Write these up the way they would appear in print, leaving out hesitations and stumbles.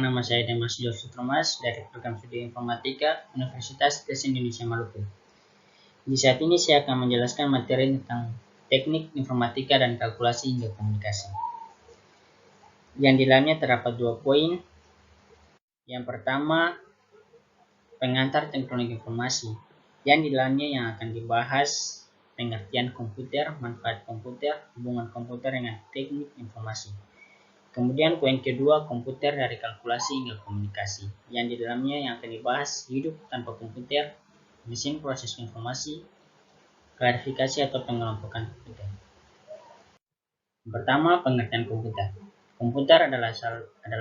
Perkenalkan, nama saya Dimas Joseph Thomas dari Program Studi Informatika Universitas Kristen Indonesia Maluku. Di saat ini saya akan menjelaskan materi tentang teknik informatika dan kalkulasi hingga komunikasi. Yang di dalamnya terdapat 2 poin. Yang pertama, pengantar teknologi informasi. Yang di dalamnya yang akan dibahas pengertian komputer, manfaat komputer, hubungan komputer dengan teknik informasi. Kemudian poin kedua, komputer dari kalkulasi hingga komunikasi. Yang di dalamnya yang akan dibahas hidup tanpa komputer, mesin proses informasi, klarifikasi atau pengelompokan komputer. Pertama, pengertian komputer. Komputer adalah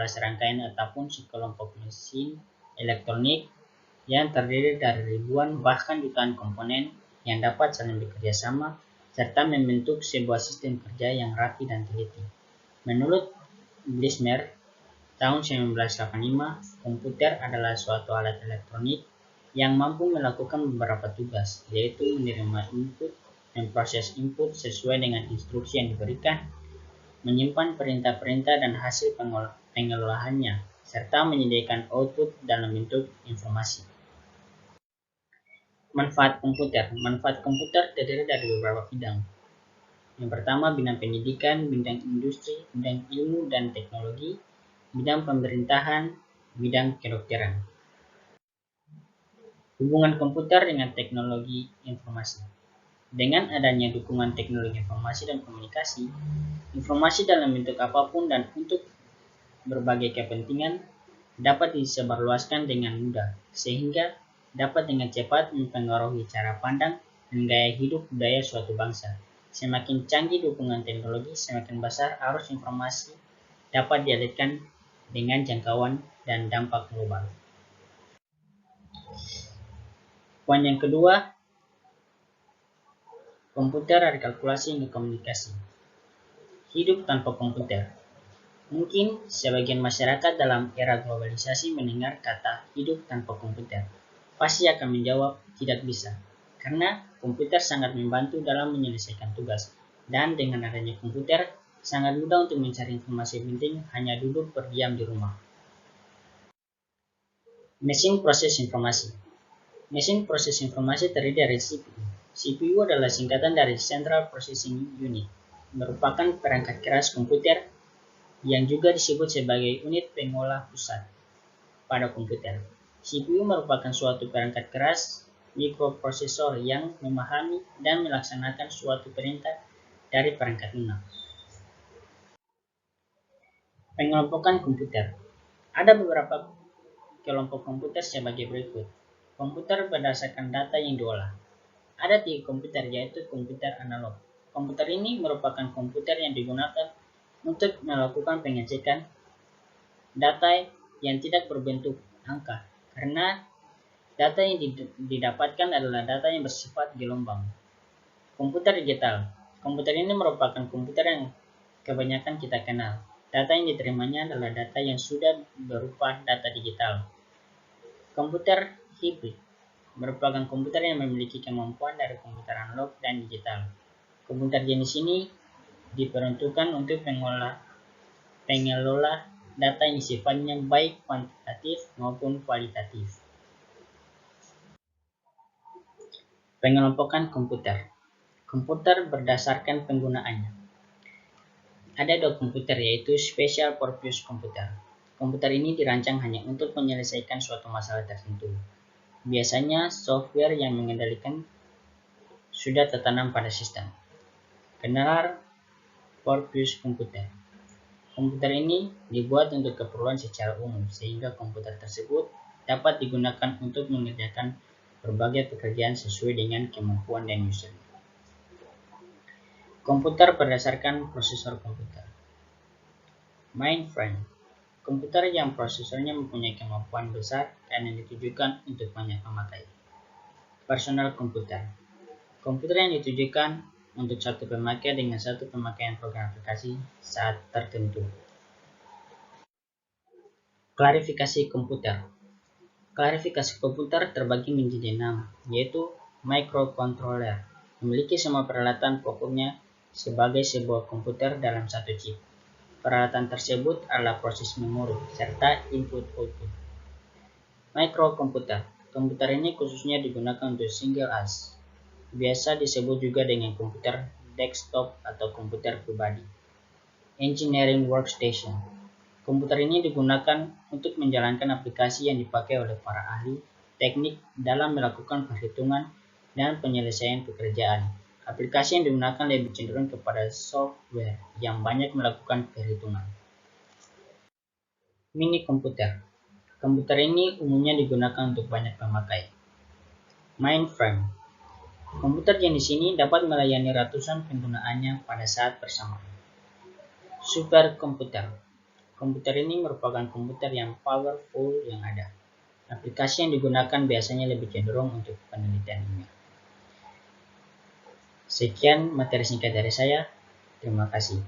serangkaian ataupun sekelompok mesin elektronik yang terdiri dari ribuan bahkan jutaan komponen yang dapat saling bekerja sama serta membentuk sebuah sistem kerja yang rapi dan teliti. Menurut Gleisner, tahun 1985, komputer adalah suatu alat elektronik yang mampu melakukan beberapa tugas, yaitu menerima input, memproses input sesuai dengan instruksi yang diberikan, menyimpan perintah-perintah dan hasil pengelolaannya, serta menyediakan output dalam bentuk informasi. Manfaat komputer. Manfaat komputer terdiri dari beberapa bidang. Yang pertama, bidang pendidikan, bidang industri, bidang ilmu dan teknologi, bidang pemerintahan, bidang kedokteran. Hubungan komputer dengan teknologi informasi. Dengan adanya dukungan teknologi informasi dan komunikasi, informasi dalam bentuk apapun dan untuk berbagai kepentingan dapat disebarluaskan dengan mudah, sehingga dapat dengan cepat mempengaruhi cara pandang dan gaya hidup budaya suatu bangsa. Semakin canggih dukungan teknologi, semakin besar arus informasi dapat dialirkan dengan jangkauan dan dampak global. Poin yang kedua, komputer dari kalkulasi hingga komunikasi. Hidup tanpa komputer. Mungkin sebagian masyarakat dalam era globalisasi mendengar kata hidup tanpa komputer pasti akan menjawab tidak bisa, karena komputer sangat membantu dalam menyelesaikan tugas, dan dengan adanya komputer sangat mudah untuk mencari informasi penting hanya duduk berdiam di rumah. Mesin proses informasi. Mesin proses informasi terdiri dari CPU. CPU adalah singkatan dari Central Processing Unit, merupakan perangkat keras komputer yang juga disebut sebagai unit pengolah pusat pada komputer. CPU merupakan suatu perangkat keras mikroprosesor yang memahami dan melaksanakan suatu perintah dari perangkat lunak. Pengelompokan komputer. Ada beberapa kelompok komputer sebagai berikut. Komputer berdasarkan data yang diolah. Ada 3 komputer, yaitu komputer analog. Komputer ini merupakan komputer yang digunakan untuk melakukan pengecekan data yang tidak berbentuk angka, karena data yang didapatkan adalah data yang bersifat gelombang. Komputer digital. Komputer ini merupakan komputer yang kebanyakan kita kenal. Data yang diterimanya adalah data yang sudah berupa data digital. Komputer hibrid merupakan komputer yang memiliki kemampuan dari komputer analog dan digital. Komputer jenis ini diperuntukkan untuk pengelola data yang sifatnya baik kuantitatif maupun kualitatif. Pengelompokan komputer. Komputer berdasarkan penggunaannya. Ada 2 komputer, yaitu Special Purpose Computer. Komputer ini dirancang hanya untuk menyelesaikan suatu masalah tertentu. Biasanya software yang mengendalikan sudah tertanam pada sistem. General Purpose Computer. Komputer ini dibuat untuk keperluan secara umum, sehingga komputer tersebut dapat digunakan untuk mengerjakan berbagai pekerjaan sesuai dengan kemampuan dan user. Komputer berdasarkan prosesor komputer. Mainframe. Komputer yang prosesornya mempunyai kemampuan besar dan yang ditujukan untuk banyak pemakai. Personal komputer. Komputer yang ditujukan untuk satu pemakai dengan satu pemakaian program aplikasi saat tertentu. Klarifikasi komputer. Klarifikasi komputer terbagi menjadi 6, yaitu microcontroller, memiliki semua peralatan pokoknya sebagai sebuah komputer dalam satu chip. Peralatan tersebut adalah proses memori serta input-output. Microkomputer. Komputer ini khususnya digunakan untuk single as. Biasa disebut juga dengan komputer desktop atau komputer pribadi. Engineering workstation. Komputer ini digunakan untuk menjalankan aplikasi yang dipakai oleh para ahli teknik dalam melakukan perhitungan dan penyelesaian pekerjaan. Aplikasi yang digunakan lebih cenderung kepada software yang banyak melakukan perhitungan. Mini komputer. Komputer ini umumnya digunakan untuk banyak pemakai. Mainframe. Komputer jenis ini dapat melayani ratusan penggunaannya pada saat bersamaan. Superkomputer. Komputer ini merupakan komputer yang powerful yang ada. Aplikasi yang digunakan biasanya lebih cenderung untuk penelitian ilmiah. Sekian materi singkat dari saya. Terima kasih.